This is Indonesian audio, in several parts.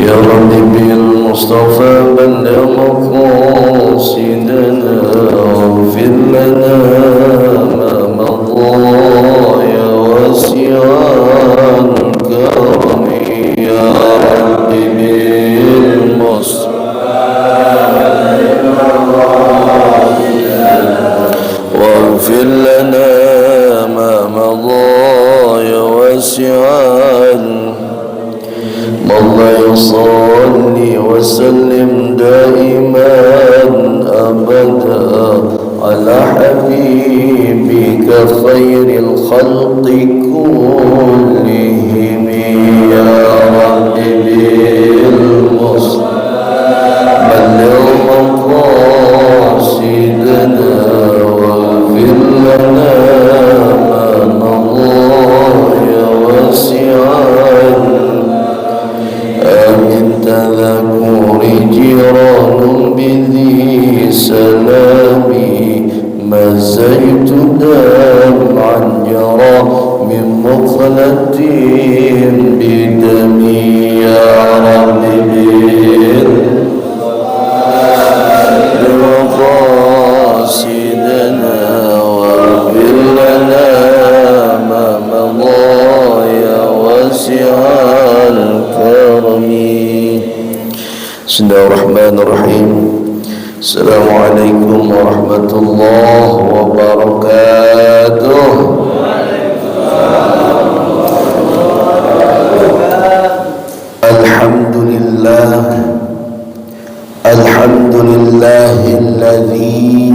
يا رب بالمصطفى بلغ مقاصدنا واغفر لنا ما مضى يا واسع الكرم يا رب بالمصطفى واغفر لنا ما مضى يا واسع الله يصلي وسلم دائما أبدا على حبيبك خير الخلق كلهم يا رب بالمصطفى بلغ مقاصدنا واغفر لنا ما مضى يا واسع من تذكر جيران بذي سلامي مزيت دمعا جرى من مخلة بدمي يا رب بمقاصدنا واغفر لنا ما مضى يا واسع الكرم. Bismillahirrahmanirrahim. Assalamualaikum warahmatullahi wabarakatuh. Alhamdulillah, alhamdulillahilladzi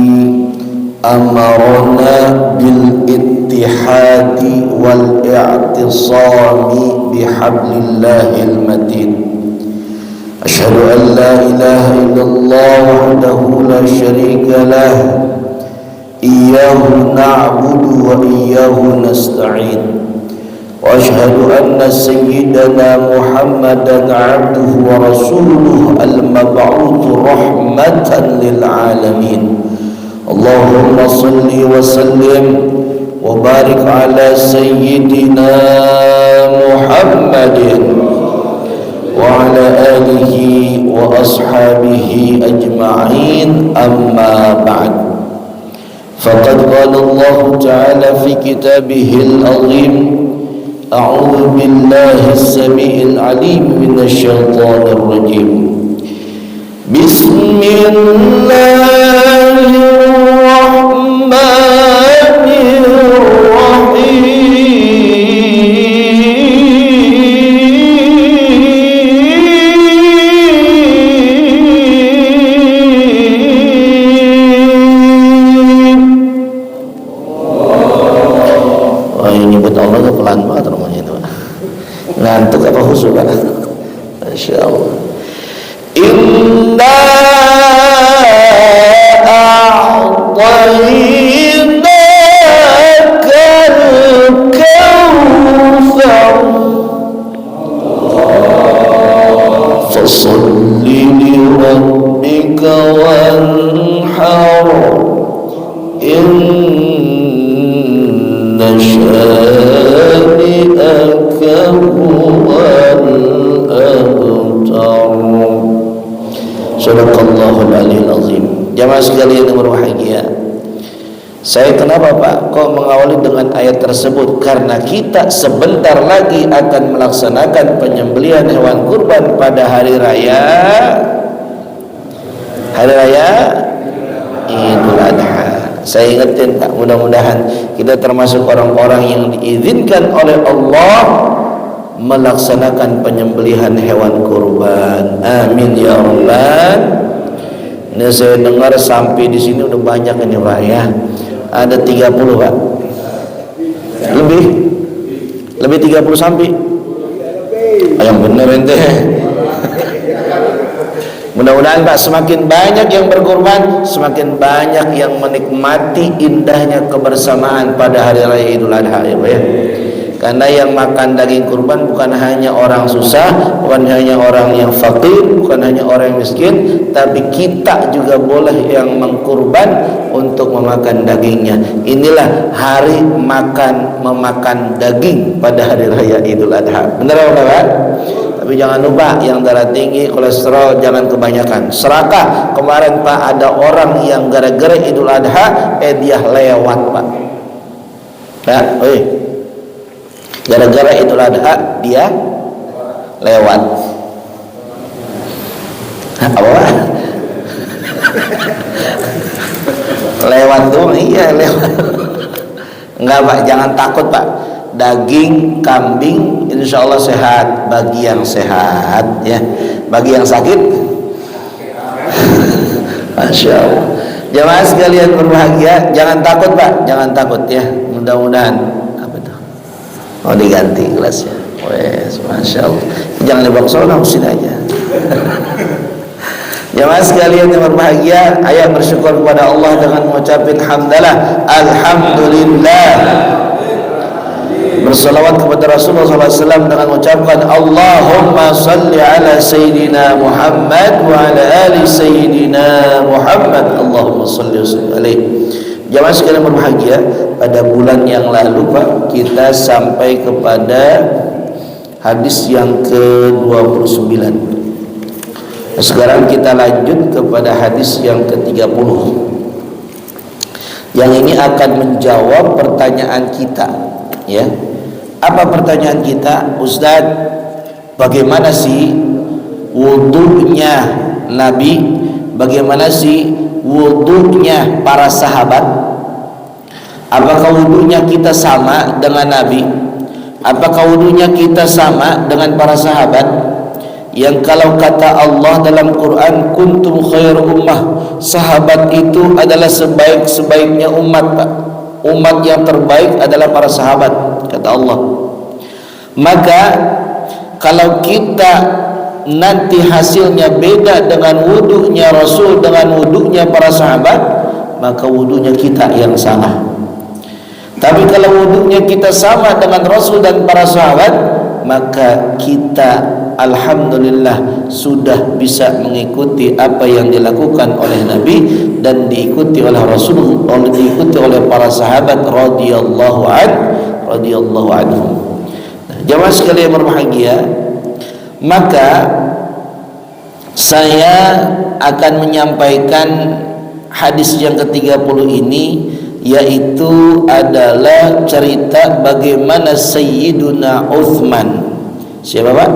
amarna bil ittihadi wal i'tisami bihablillahil matin. Asyhadu an la ilaha illallah wahdahu la syarika lah, iyyahu na'budu wa iyyahu nasta'in. Wa asyhadu anna sayyidana Muhammadan 'abduhu wa rasuluhu al-mab'utsu rahmatan lil alamin. Allahumma salli wa sallim wa barik ala sayyidina Muhammadin wa ala alihi wa ashabihi ajma'in, amma ba'd. Faqad qala Allah ta'ala fi kitabihil azim, a'udzu billahi as-sami'il 'alim minasy syaithanir rajim. Bismillahirrahmanirrahim. Allah pelan banget rumahnya itu. Ngantuk apa khusyuk kan? Masya Allah. Inna a'tainakal kautsar fasalli li rabbika wanhar inna syani'aka huwal abtar. Sadaqallahul aliyil azim. Jamaah sekalian yang berbahagia, saya kenapa Pak kok mengawali dengan ayat tersebut? Karena kita sebentar lagi akan melaksanakan penyembelihan hewan kurban pada hari raya Idul Adha. Saya ingetin Pak, mudah-mudahan kita termasuk orang-orang yang diizinkan oleh Allah melaksanakan penyembelihan hewan kurban. Amin ya rabbal. Ini saya dengar sampai di sini udah banyak ini Pak ya. Ada 30 Pak. Lebih 30 sampai. Yang benar ente. Mudah-mudahan Pak semakin banyak yang berkorban, semakin banyak yang menikmati indahnya kebersamaan pada hari raya Idul Adha ya Pak ya. Karena yang makan daging kurban bukan hanya orang susah, bukan hanya orang yang fakir, bukan hanya orang yang miskin, tapi kita juga boleh yang mengkurban untuk memakan dagingnya. Inilah hari memakan daging pada hari raya Idul Adha. Benar apa Pak? Tapi jangan lupa yang darah tinggi, kolesterol jangan kebanyakan. Serakah kemarin Pak, ada orang yang gara-gara Idul Adha dia lewat Pak. Ya, gara-gara Idul Adha dia lewat. Apa Pak? Lewat dong, iya lewat. Enggak Pak, jangan takut Pak. Daging kambing insya Allah sehat bagi yang sehat ya. Bagi yang sakit Masya Allah. Jamaah sekalian berbahagia, jangan takut Pak, jangan takut ya. Mudah-mudahan apa itu? Oh diganti gelasnya. Wes, Masya Allah. Jangan dibawa sono, sini aja. Jamaah sekalian yang berbahagia, ayah bersyukur kepada Allah dengan mengucapkan hamdalah, alhamdulillah. Bersalawat kepada Rasulullah SAW dengan mengucapkan Allahumma salli ala Sayyidina Muhammad wa ala ali Sayyidina Muhammad. Allahumma salli wa sallim alaih. Jamaah sekalian berbahagia, pada bulan yang lalu Pak, kita sampai kepada hadis yang ke-29. Sekarang kita lanjut kepada hadis yang ke-30. Yang ini akan menjawab pertanyaan kita, ya. Apa pertanyaan kita? Ustaz, bagaimana sih wudunya Nabi? Bagaimana sih wudunya para sahabat? Apakah wudunya kita sama dengan Nabi? Apakah wudunya kita sama dengan para sahabat? Yang kalau kata Allah dalam Quran, kuntum khairu ummah, sahabat itu adalah sebaik-sebaiknya umat Pak. Umat yang terbaik adalah para sahabat, kata Allah. Maka kalau kita nanti hasilnya beda dengan wudunya Rasul dengan wudunya para sahabat, maka wudunya kita yang salah. Tapi kalau wudunya kita sama dengan Rasul dan para sahabat, maka kita alhamdulillah sudah bisa mengikuti apa yang dilakukan oleh Nabi dan diikuti oleh Rasul, diikuti oleh para sahabat radhiyallahu anhum. Jamaah sekalian berbahagia, maka saya akan menyampaikan hadis yang ke-30 ini, yaitu adalah cerita bagaimana Sayyiduna Utsman. Siapa Pak?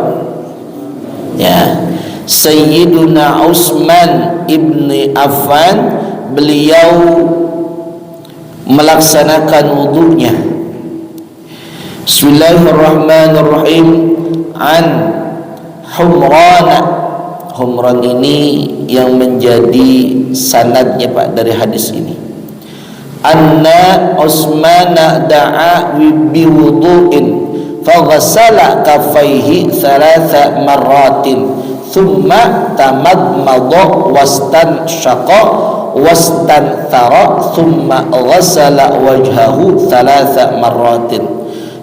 Ya, Sayyiduna Utsman ibni Affan, beliau melaksanakan wudunya. Bismillahirrahmanirrahim. An Humran ini yang menjadi sanadnya Pak dari hadis ini. Anna Utsman da'a bi wudu'in faghasala kaffaihi thalatha marratin thumma tamadmada wastanshaqa wastanthara thumma ghasala wajhahu thalatha marratin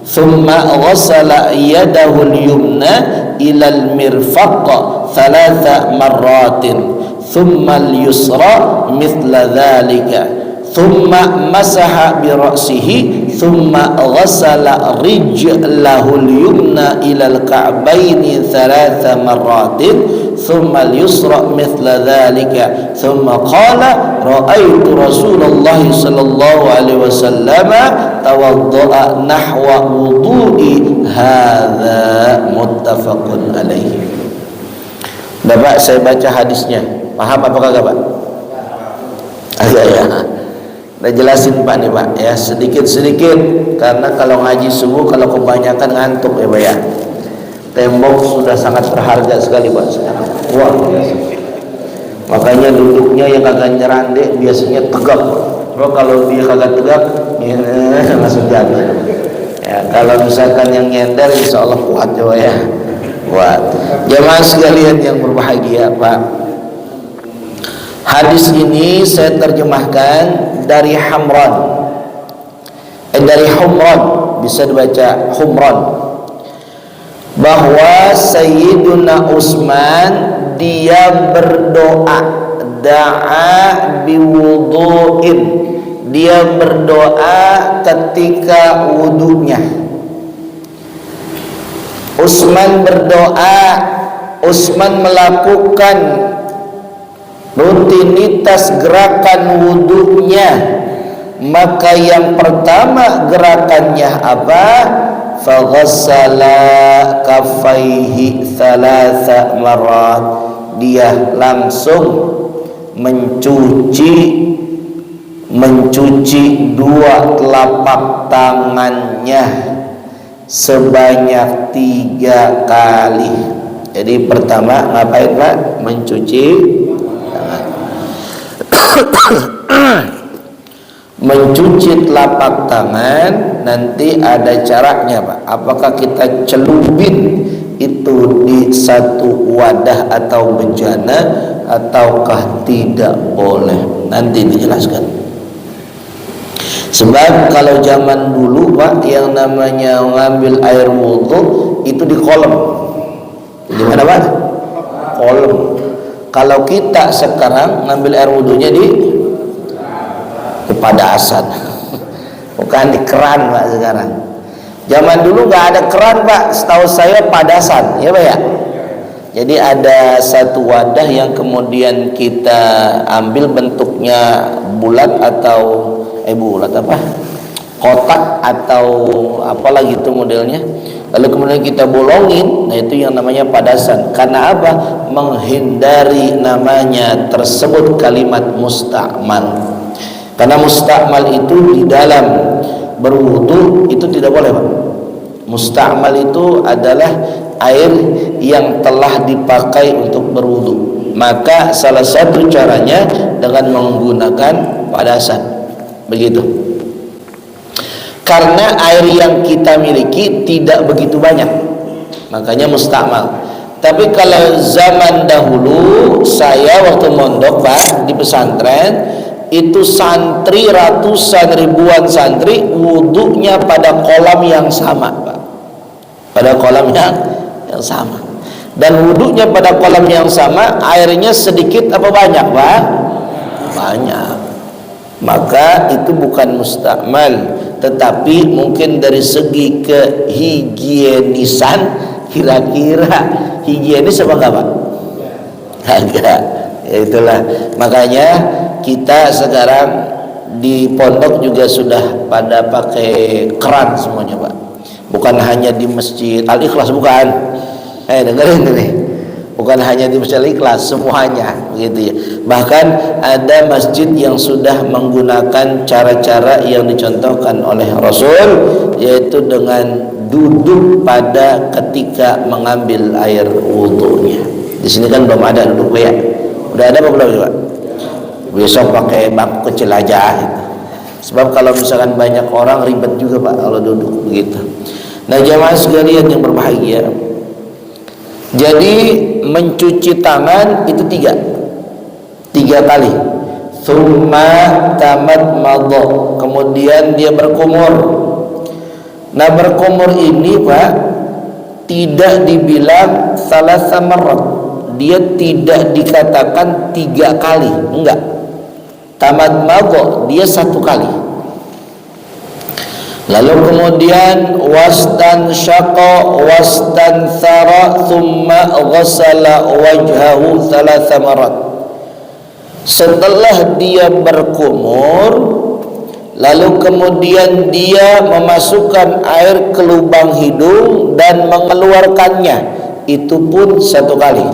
thumma ghasala yadahu al-yumna ila al-mirfaq thalatha marratin thumma al-yusra mithla dhalika thumma masaha bi ra'sihi thumma ghasala rijlahu al-yumna ila al-ka'baini thalatha marratin thumma al-yusra mithla dhalika thumma qala ra'aitu Rasulullah sallallahu alaihi wasallam tawadda'a nahwa wudu'i hadza muttafaqun alaihi. Bapak, saya baca hadisnya, paham apa kagak Pak? Ya. Udah jelasin Pak nih Pak ya, sedikit-sedikit, karena kalau ngaji subuh kalau kebanyakan ngantuk ya Pak ya. Tembok sudah sangat berharga sekali Pak sekarang. Wah, makanya duduknya yang kagak nyerandek biasanya tegak. Coba kalau dia kagak tegak ya, langsung jatuh ya. Kalau misalkan yang nyender insya Allah kuat ya Pak ya, kuat. Jemaah sekalian yang berbahagia Pak, hadis ini saya terjemahkan dari Humran. bisa dibaca humron, bahwa Sayyiduna Utsman dia berdoa, da'a biwudu'in, dia berdoa ketika wudunya. Utsman berdoa, Utsman melakukan rutinitas gerakan wudunya, maka yang pertama gerakannya apa? Faghassala kaffaihi thalatha marat, dia langsung mencuci dua telapak tangannya sebanyak 3 kali. Jadi pertama ngapain Pak? Mencuci tangan. Mencuci telapak tangan nanti ada caranya Pak. Apakah kita celupin itu di satu wadah atau bejana ataukah tidak boleh? Nanti dijelaskan. Sebab kalau zaman dulu Pak, yang namanya ngambil air wudhu itu di kolam. Di mana Pak? Kolam. Kalau kita sekarang ngambil air wudhunya di padasan, bukan di keran Pak sekarang. Zaman dulu nggak ada keran Pak, setahu saya padasan, ya Pak ya. Jadi ada satu wadah yang kemudian kita ambil bentuknya bulat atau bulat apa? Kotak atau apalah gitu modelnya. Lalu kemudian kita bolongin, nah itu yang namanya padasan. Karena apa? Menghindari namanya tersebut kalimat musta'mal. Karena musta'mal itu di dalam berwudu itu tidak boleh Pak. Musta'mal itu adalah air yang telah dipakai untuk berwudu. Maka salah satu caranya dengan menggunakan padasan. Begitu. Karena air yang kita miliki tidak begitu banyak, makanya musta'mal. Tapi kalau zaman dahulu saya waktu mondok Pak di pesantren, itu santri ratusan ribuan santri wudunya pada kolam yang sama Pak. Pada kolam yang sama. Dan wudunya pada kolam yang sama, airnya sedikit apa banyak Pak? Banyak. Maka itu bukan musta'mal, tetapi mungkin dari segi kehigienisan, kira-kira higienis apa enggak Pak? Agak. Ya itulah. Makanya kita sekarang di pondok juga sudah pada pakai keran semuanya Pak. Bukan hanya di Masjid Al-Ikhlas, bukan. Dengerin ini. Bukan hanya di Masjid Al-Ikhlas, semuanya begitu ya. Bahkan ada masjid yang sudah menggunakan cara-cara yang dicontohkan oleh Rasul, yaitu dengan duduk pada ketika mengambil air wudunya. Di sini kan belum ada duduk ya. Udah ada apa belum Pak? Besok pakai bangku kecil aja gitu. Sebab kalau misalkan banyak orang ribet juga Pak kalau duduk begitu. Nah jamaah sekalian yang berbahagia, jadi mencuci tangan itu 3 kali. Thumma tamat madho, kemudian dia berkumur. Nah berkumur ini Pak tidak dibilang salasa marrat, dia tidak dikatakan 3 kali, enggak. Tamat madho dia 1 kali. Lalu kemudian wastan syaqa wastan thara thumma ghassala wajhahu 3 marat. Setelah dia berkumur, lalu kemudian dia memasukkan air ke lubang hidung dan mengeluarkannya, itu pun 1 kali.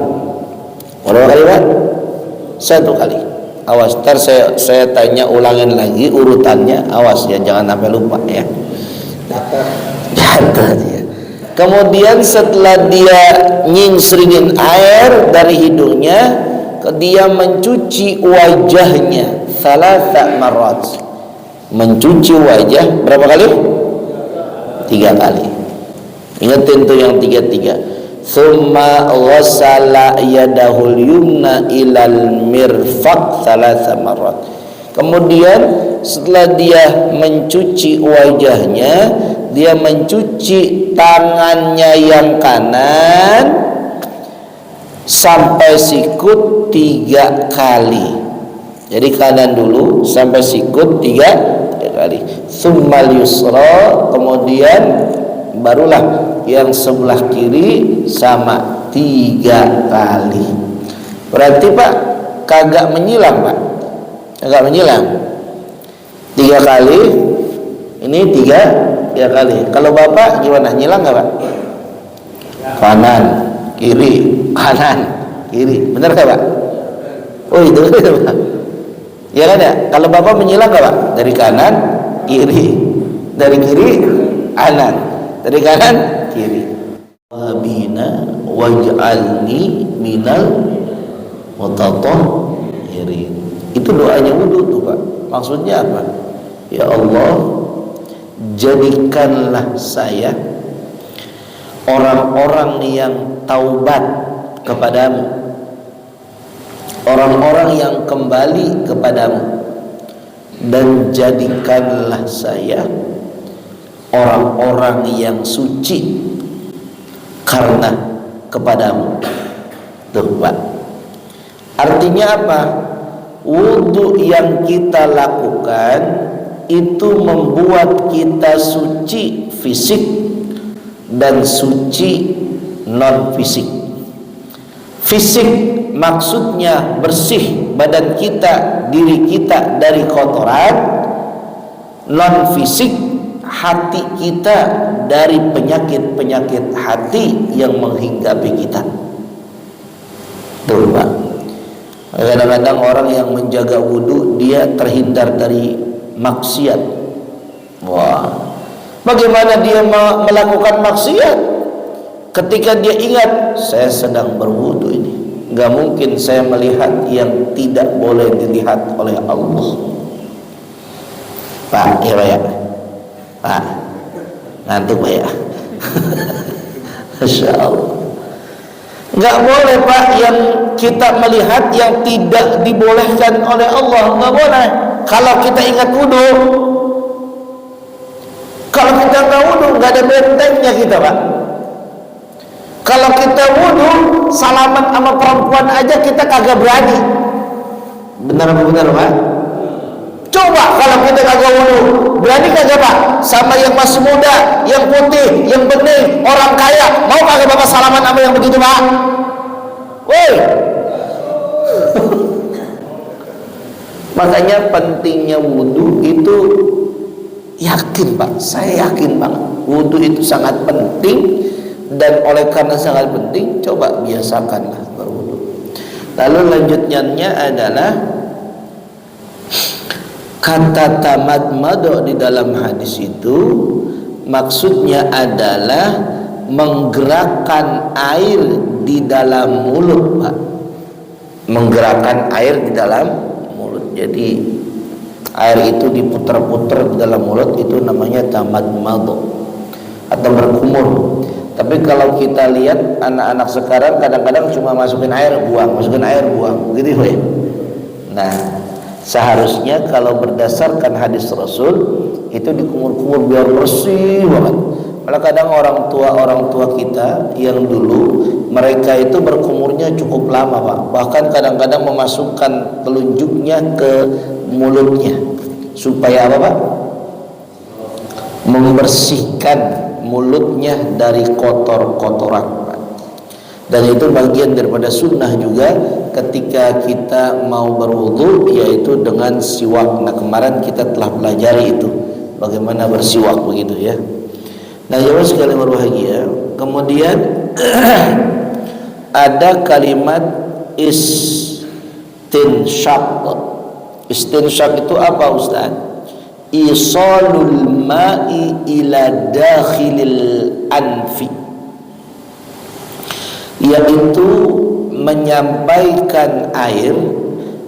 Berapa kali Pak? 1 kali. Awas, ntar saya tanya ulangin lagi urutannya, awas ya, jangan sampai lupa ya. Jatuh dia. Kemudian setelah dia nyingsringin air dari hidungnya, dia mencuci wajahnya 3 marat. Mencuci wajah berapa kali? 3 kali. Ingatin tuh yang 3. Thumma ghassala yadahul yumna ilal mirfaq 3 marat. Kemudian setelah dia mencuci wajahnya, dia mencuci tangannya yang kanan sampai sikut 3 kali. Jadi kanan dulu sampai sikut 3 kali. Tsummal yusra, kemudian barulah yang sebelah kiri sama 3 kali. Berarti Pak kagak menyilang Pak, kagak menyilang 3 kali. Ini 3 kali. Kalau Bapak gimana, nyilang nggak Pak? Kanan kiri kanan kiri, benar nggak Pak? Oh itu Pak. Ya kan ya? Kalau Bapak menyilang nggak Pak? Dari kanan kiri, dari kiri kanan, dari kanan kiri. Wabina waj'alni minal mutatahhirin. Itu doanya wudu tuh Pak. Maksudnya apa? Ya Allah, jadikanlah saya orang-orang yang taubat kepadamu, orang-orang yang kembali kepadamu, dan jadikanlah saya orang-orang yang suci karena kepadamu. Tuh Pak, artinya apa? Wudu yang kita lakukan itu membuat kita suci fisik dan suci non fisik. Fisik maksudnya bersih badan kita, diri kita dari kotoran. Non fisik hati kita dari penyakit-penyakit hati yang menghinggapi kita. Tuh Pak, kadang-kadang orang yang menjaga wudu dia terhindar dari maksiat. Wah, bagaimana dia melakukan maksiat? Ketika dia ingat, saya sedang berwudu ini, nggak mungkin saya melihat yang tidak boleh dilihat oleh Allah. Pak, ya Pak ya, Pak, ngantuk Pak ya. Masya Allah, nggak boleh Pak yang kita melihat yang tidak dibolehkan oleh Allah, nggak boleh. Kalau kita ingat wudu, kalau kita nggak wudu nggak ada bentengnya kita Pak. Kalau kita wudu salaman sama perempuan aja kita kagak berani. Benar apa benar Pak? Coba kalau kita kagak wudu, berani kagak Pak? Sama yang masih muda, yang putih, yang bening, orang kaya, mau kagak Bapak salaman sama yang begitu Pak? Woi. Makanya pentingnya wudu itu, yakin Pak, saya yakin banget wudu itu sangat penting. Dan oleh karena sangat penting, coba biasakanlah berwudu. Lalu lanjutnya adalah kata tamadmado di dalam hadis itu maksudnya adalah menggerakkan air di dalam mulut Pak. Menggerakkan air di dalam mulut. Jadi air itu diputar-putar di dalam mulut, itu namanya tamadmado atau berkumur. Tapi kalau kita lihat anak-anak sekarang kadang-kadang cuma masukin air buang, gitu ya. Nah, seharusnya kalau berdasarkan hadis Rasul itu dikumur-kumur biar bersih banget. Malah kadang orang tua kita yang dulu mereka itu berkumurnya cukup lama Pak. Bahkan kadang-kadang memasukkan telunjuknya ke mulutnya supaya apa Pak? Membersihkan mulutnya dari kotor-kotoran. Dan itu bagian daripada sunnah juga ketika kita mau berwudu, yaitu dengan siwak. Nah kemarin kita telah pelajari itu bagaimana bersiwak begitu ya. Nah jemaah sekalian berbahagia, kemudian ada kalimat istinsyaq. Istinsyaq itu apa Ustaz? Isalul ma'i ila dakhilil anfi, yaitu menyampaikan air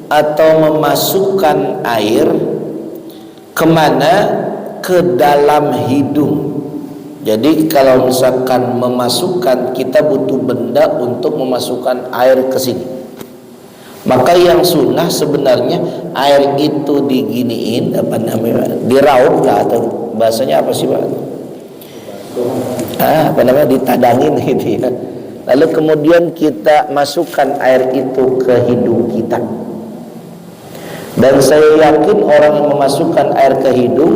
atau memasukkan air kemana? Ke dalam hidung. Jadi kalau misalkan memasukkan, kita butuh benda untuk memasukkan air ke sini. Maka yang sunnah sebenarnya air itu diginiin, apa namanya, diraup lah, atau bahasanya apa sih Pak? ditadangin gitu ya. Lalu kemudian kita masukkan air itu ke hidung kita. Dan saya yakin orang yang memasukkan air ke hidung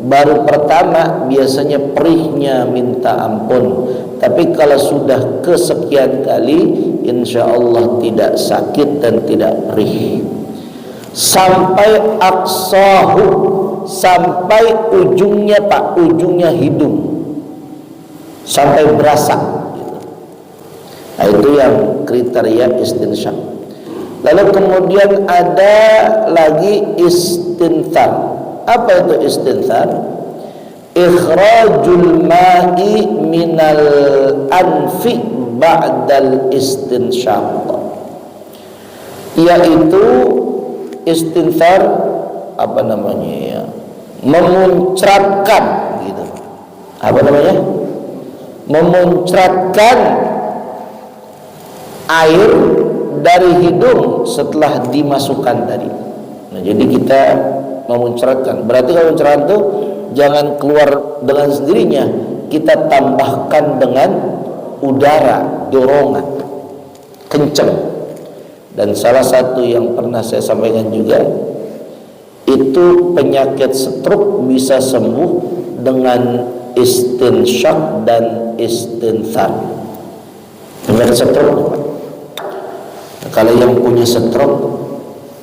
baru pertama biasanya perihnya minta ampun. Tapi kalau sudah kesekian kali, insya Allah tidak sakit dan tidak perih. Sampai aksahu, sampai ujungnya Pak, ujungnya hidung, sampai berasa. Nah, itu yang kriteria istinsyaq. Lalu kemudian ada lagi istinthar. Apa itu istinthar? Ikhrajul ma'i minal anfi ba'dal istinsyaq. Yaitu istinthar apa namanya ya? Memuncratkan gitu. Apa namanya? Memuncratkan air dari hidung setelah dimasukkan tadi. Nah, jadi kita memuncratkan. Berarti kalau muncrat itu jangan keluar dengan sendirinya, kita tambahkan dengan udara, dorongan kencang. Dan salah satu yang pernah saya sampaikan juga, itu penyakit stroke bisa sembuh dengan istinsyaq dan istinthar. Penyakit stroke, kalau yang punya stroke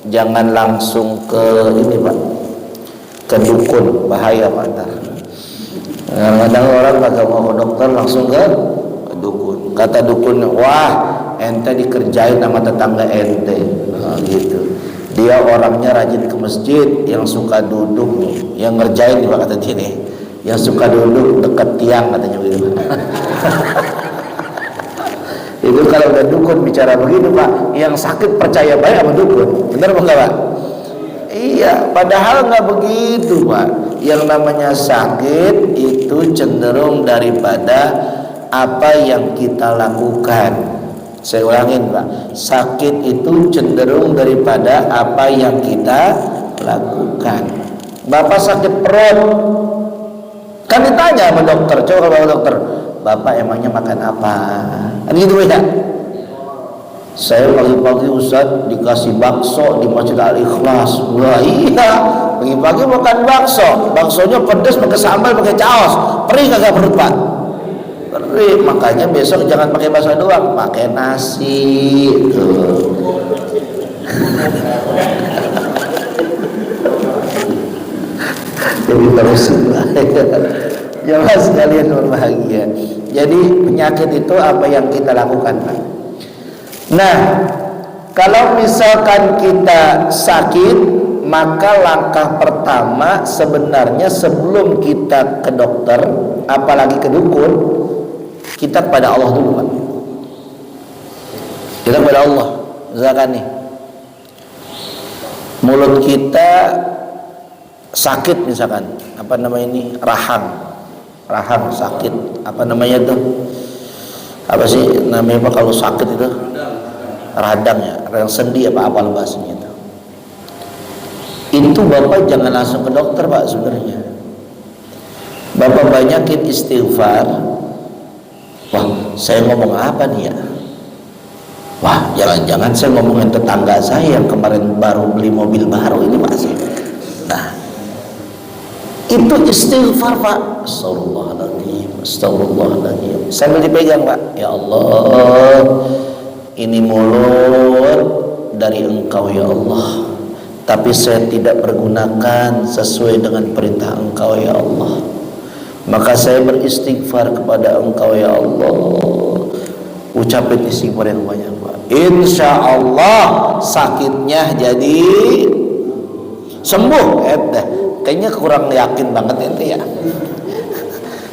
jangan langsung ke ini Pak, ke dukun, bahaya Pak. Kadang-kadang orang kagak mau ke dokter langsung ke dukun. Kata dukun, wah ente dikerjain sama tetangga ente. Nah, gitu. Dia orangnya rajin ke masjid, yang suka duduk nih, yang ngerjain juga kata dia nih, yang suka duduk dekat tiang katanya begitu. Itu kalau udah dukun bicara begitu Pak, yang sakit percaya baik sama dukun. Benar apa enggak Pak? Iya, padahal enggak begitu Pak. Yang namanya sakit itu cenderung daripada apa yang kita lakukan. Saya ulangin Pak, sakit itu cenderung daripada apa yang kita lakukan. Bapak sakit perut, kan ditanya sama dokter, coba kalau dokter, Bapak emangnya makan apa? Kan gitu ya. Saya pagi-pagi Ustaz dikasih bakso di Masjid Al-Ikhlas. Wah iya, pagi-pagi makan bakso. Baksonya pedas pakai sambal, pakai caos. Perih kagak perut Pak? Perih. Makanya besok jangan pakai bakso doang, pakai nasi. Tuh. Jadi terus jamaah sekalian berbahagia. Jadi penyakit itu apa yang kita lakukan Pak. Nah, kalau misalkan kita sakit, maka langkah pertama sebenarnya sebelum kita ke dokter, apalagi ke dukun, kita kepada Allah dulu Pak. Kita kepada Allah. Misalkan nih, mulut kita sakit misalkan, apa namanya ini, rahang sakit, apa namanya tuh, apa sih namanya Pak kalau sakit itu, radang ya, radang sendi apa bahasanya itu Bapak jangan langsung ke dokter Pak. Sebenarnya Bapak banyakin istighfar. Wah saya ngomong apa nih ya, wah jangan-jangan saya ngomongin tetangga saya yang kemarin baru beli mobil baru ini masih. Nah itu istighfar Pak. Astagfirullahaladzim, astagfirullahaladzim, sambil dipegang Pak. Ya Allah, ini mulut dari Engkau ya Allah, tapi saya tidak pergunakan sesuai dengan perintah Engkau ya Allah. Maka saya beristighfar kepada Engkau ya Allah. Ucapin istighfar yang banyak Pak. Insya Allah sakitnya jadi sembuh. Kayaknya kurang yakin banget itu ya.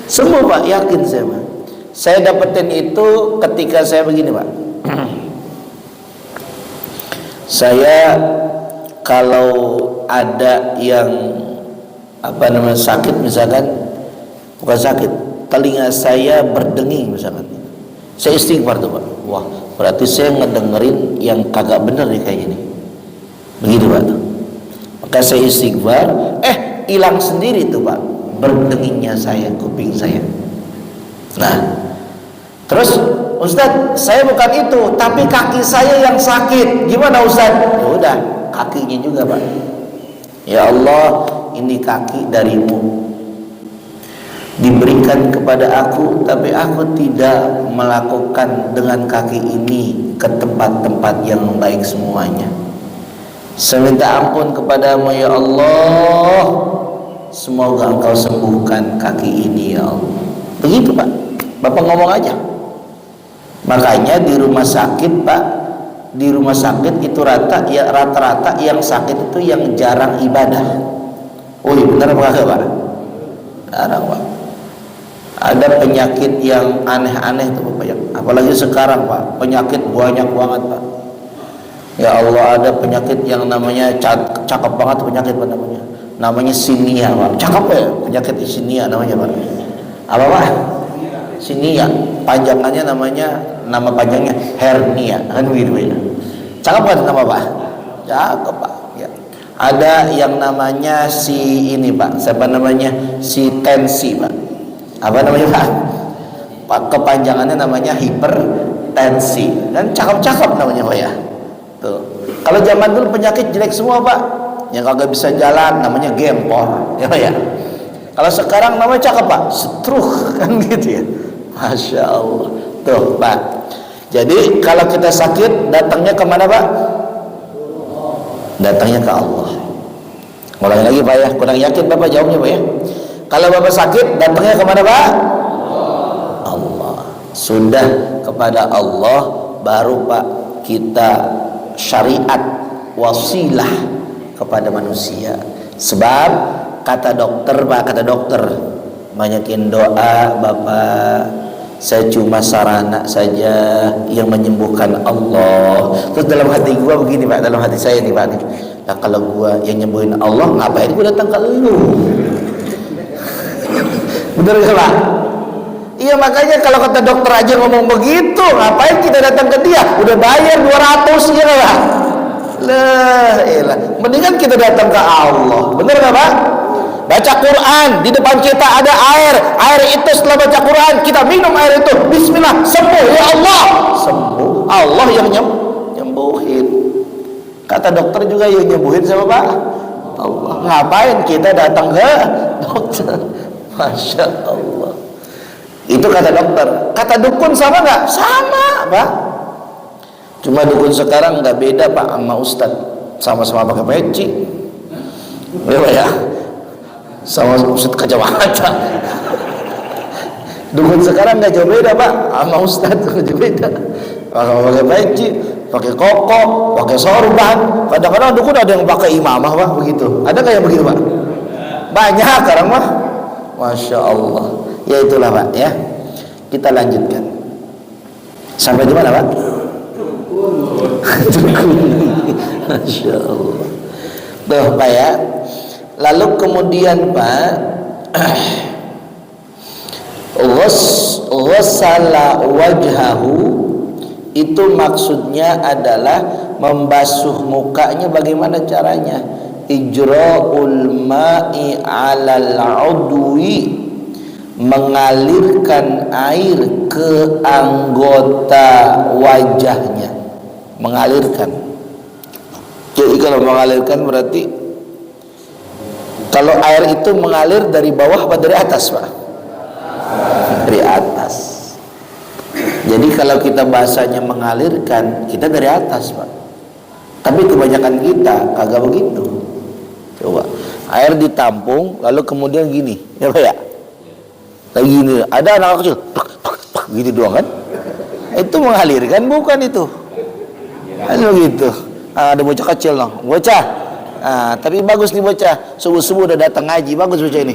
Semua Pak, yakin saya Pak. Saya dapetin itu ketika saya begini Pak. Saya kalau ada yang apa namanya sakit misalkan, bukan sakit, telinga saya berdenging misalkan, saya istighfar tuh Pak. Wah berarti saya ngedengerin yang kagak bener nih kayak gini. Begitu Pak tuh. Maka saya istighfar, hilang sendiri tuh Pak berdengingnya saya, kuping saya. Nah, terus Ustaz, saya bukan itu, tapi kaki saya yang sakit. Gimana Ustaz? Ya udah, kakinya juga Pak. Ya Allah, ini kaki darimu, diberikan kepada aku, tapi aku tidak melakukan dengan kaki ini ke tempat-tempat yang baik semuanya. Saya minta ampun kepadamu ya Allah, semoga engkau sembuhkan kaki ini ya Allah. Begitu Pak, Bapak ngomong aja. Makanya di rumah sakit Pak, di rumah sakit itu rata-rata yang sakit itu yang jarang ibadah. Oh iya, benar apa kagak Pak? Jarang Pak. Ada penyakit yang aneh-aneh tuh Bapak ya. Apalagi sekarang Pak, penyakit banyak banget Pak. Ya Allah, ada penyakit yang namanya cakep banget penyakit Pak namanya. Namanya sinia Pak. Cakep ya penyakit sinia namanya Pak. Apa Pak? Sinia. Panjangannya nama panjangnya hernia. Kan begitu ya. Cakep kan nama Pak? Cakep Pak. Ya. Ada yang namanya si ini Pak. Siapa namanya? Si tensi Pak. Apa namanya Pak? Pak kepanjangannya namanya hipertensi. Dan cakep-cakep namanya Pak ya. Tuh. Kalau zaman dulu penyakit jelek semua Pak. Yang kagak bisa jalan namanya gempor, ya Pak ya. Kalau sekarang namanya cakep Pak, stroke kan gitu ya. Masya Allah. Tuh Pak. Jadi kalau kita sakit datangnya kemana Pak? Datangnya ke Allah. Ulangi lagi Pak ya. Kurang yakin Bapak jawabnya Pak ya. Kalau Bapak sakit datangnya kemana Pak? Allah. Sudah kepada Allah baru Pak kita syariat wasilah kepada manusia. Sebab kata dokter Pak, kata dokter, banyakin doa Bapak. Saya cuma sarana saja yang menyembuhkan Allah. Terus dalam hati gua begini Pak, dalam hati saya nih Pak. Nah, kalau gua yang nyembuhin Allah, ngapain gua datang ke lu? Bener gak Pak? Iya makanya kalau kata dokter aja ngomong begitu, ngapain kita datang ke dia? Udah bayar 200 ya Pak. Lah, elah. Mendingan kita datang ke Allah. Bener gak Pak? Baca Quran, di depan kita ada air. Air itu setelah baca Quran, kita minum air itu. Bismillah, sembuh ya Allah. Sembuh. Allah yang nyembuhin. Kata dokter juga yang nyembuhin sama Pak Allah. Ngapain kita datang ke dokter? Masya Allah. Itu kata dokter. Kata dukun sama nggak? Sama Pak. Cuma dukun sekarang nggak beda Pak sama ustadz. Sama-sama pakai peci. Ya Pak ya. Sama ustadz kacamata. Dukun sekarang nggak jauh beda Pak sama ustadz, nggak jauh beda. Pakai peci, pakai koko, pakai sorban. Kadang-kadang dukun ada yang pakai imamah Pak begitu. Ada nggak yang begitu Pak? Banyak sekarang Pak. Masya Allah. Ya itulah Pak ya. Kita lanjutkan. Sampai di mana Pak? Masya Allah. Tuh Pak ya. Lalu kemudian Pak, ghassala wajhahu itu maksudnya adalah membasuh mukanya. Bagaimana caranya? Ijra'ul ma'i 'alal 'udwi, mengalirkan air ke anggota wajahnya. Mengalirkan. Jadi kalau mengalirkan berarti kalau air itu mengalir dari bawah atau dari atas Pak? Dari atas. Jadi kalau kita bahasanya mengalirkan, kita dari atas Pak. Tapi kebanyakan kita kagak begitu. Coba air ditampung lalu kemudian gini, ya Pak ya? Lagi gini, ada anak kecil gitu doang kan? Itu mengalirkan bukan itu? Ada begitu. Ada bocah kecil loh, bocah. Tapi bagus nih bocah, subuh-subuh udah datang ngaji, bagus bocah ini.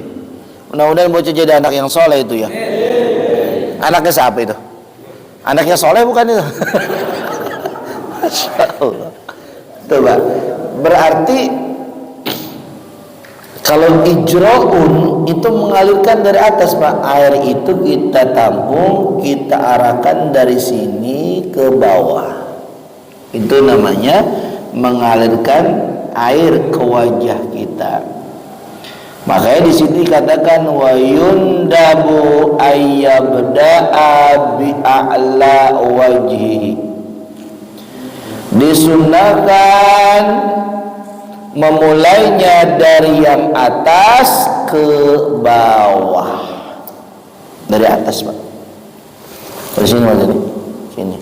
Mudah-mudahan bocah jadi anak yang soleh itu ya. Anaknya siapa itu? Anaknya soleh bukan itu? Masya Allah. Coba, berarti kalau ijra'un itu mengalirkan dari atas Pak. Air itu kita tampung, kita arahkan dari sini ke bawah. Itu namanya mengalirkan air ke wajah kita. Makanya di sini katakan wa yundabu ayyabda'a bi a'la wajhi. Disunahkan memulainya dari yang atas ke bawah. Dari atas, Pak. Dari sini Mas ini. Sini.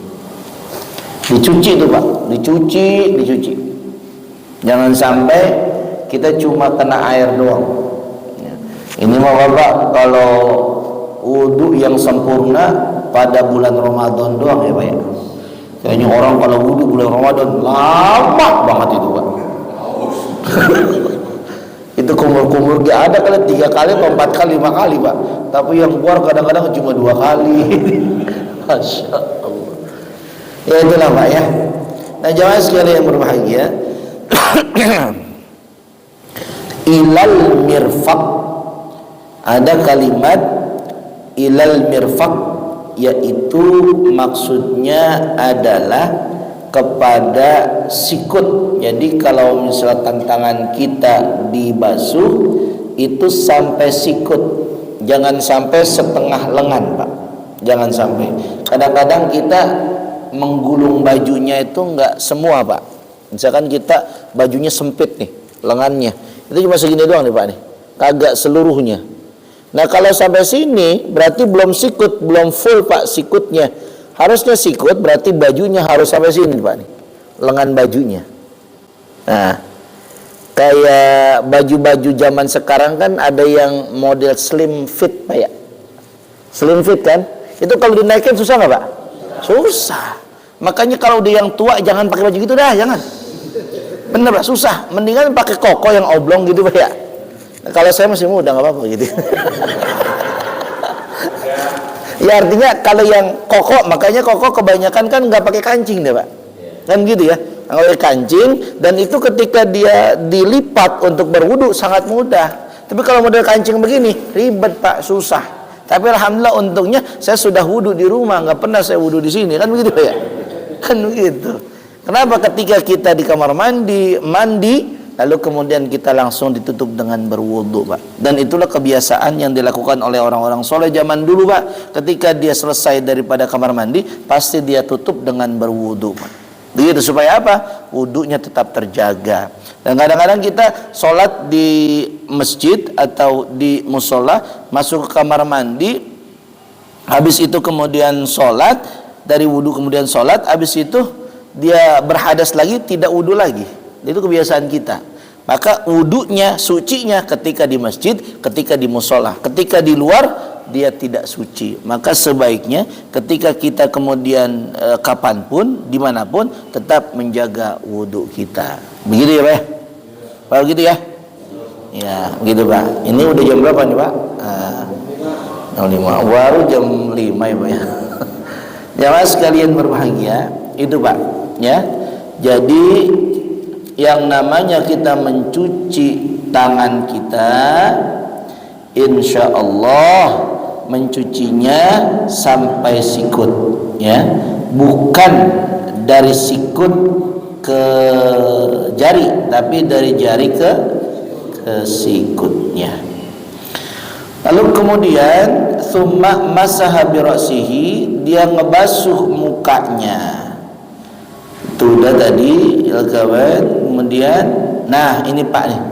Dicuci itu, Pak. Dicuci. Jangan sampai kita cuma kena air doang. Ini mah Bapak kalau wudu yang sempurna pada bulan Ramadan doang ya Pak ya. Kayaknya orang kalau wudu bulan Ramadan lama banget itu Pak. Itu kumur-kumur gak ada kali 3 kali, 4 kali, 5 kali Pak. Tapi yang keluar kadang-kadang cuma 2 kali. Masya Allah. Ya itulah Pak ya. Nah jamaah sekalian yang berbahagia. Ilal mirfaq, ada kalimat ilal mirfaq, yaitu maksudnya adalah kepada sikut. Jadi kalau misalkan tangan kita dibasuh itu sampai sikut, jangan sampai setengah lengan Pak, jangan sampai. Kadang-kadang kita menggulung bajunya itu enggak semua Pak. Misalkan kita bajunya sempit nih lengannya, itu cuma segini doang nih Pak nih, kagak seluruhnya. Nah kalau sampai sini berarti belum sikut, belum full Pak sikutnya. Harusnya sikut berarti bajunya harus sampai sini Pak nih, lengan bajunya. Nah kayak baju-baju zaman sekarang kan ada yang model slim fit Pak ya, slim fit kan, itu kalau dinaikin susah nggak Pak? Susah. Makanya kalau dia yang tua jangan pakai baju gitu dah, jangan. Bener Pak, susah. Mendingan pakai koko yang oblong gitu Pak ya. Nah, kalau saya masih muda nggak apa-apa gitu. Ya artinya kalau yang koko, makanya koko kebanyakan kan nggak pakai kancing deh Pak. Kan gitu ya. Nggak pakai kancing, dan itu ketika dia dilipat untuk berwudu sangat mudah. Tapi kalau model kancing begini ribet Pak, susah. Tapi alhamdulillah untungnya saya sudah wudu di rumah, nggak pernah saya wudu di sini, kan begitu Pak ya. Kan begitu. Kenapa ketika kita di kamar mandi lalu kemudian kita langsung ditutup dengan berwudu Pak. Dan itulah kebiasaan yang dilakukan oleh orang-orang soleh zaman dulu Pak. Ketika dia selesai daripada kamar mandi pasti dia tutup dengan berwudu Pak. Begitu supaya apa? Wudunya tetap terjaga. Dan kadang-kadang kita sholat di masjid atau di musola, masuk ke kamar mandi, habis itu kemudian sholat, dari wudu kemudian sholat, habis itu dia berhadas lagi, tidak wudu lagi. Itu kebiasaan kita. Maka wudunya, sucinya ketika di masjid, ketika di musola. Ketika di luar dia tidak suci. Maka sebaiknya ketika kita kemudian kapanpun, dimanapun, tetap menjaga wudu kita. Begitu ya Pak? Pak begitu ya? Ya begitu Pak. Ini udah jam berapa nih Pak? Jam 5. Baru jam 5 ya Pak ya. Jamaah sekalian berbahagia, itu Pak ya. Jadi yang namanya kita mencuci tangan kita, insya Allah mencucinya sampai sikut ya, bukan dari sikut ke jari, tapi dari jari ke sikutnya. Lalu kemudian summa masaha bi ra'sihi, dia ngebasuh mukanya. Itu udah tadi kawan. Kemudian nah ini Pak nih.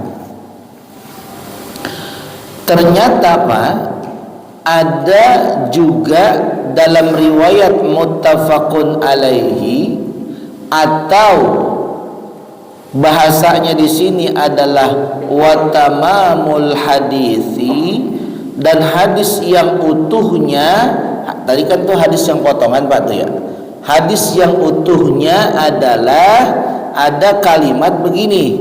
Ternyata Pak ada juga dalam riwayat muttafaqun alaihi, atau bahasanya di sini adalah watamamul hadisi, dan hadis yang utuhnya, tadi kan tuh hadis yang potongan Pak tuh ya. Hadis yang utuhnya adalah ada kalimat begini,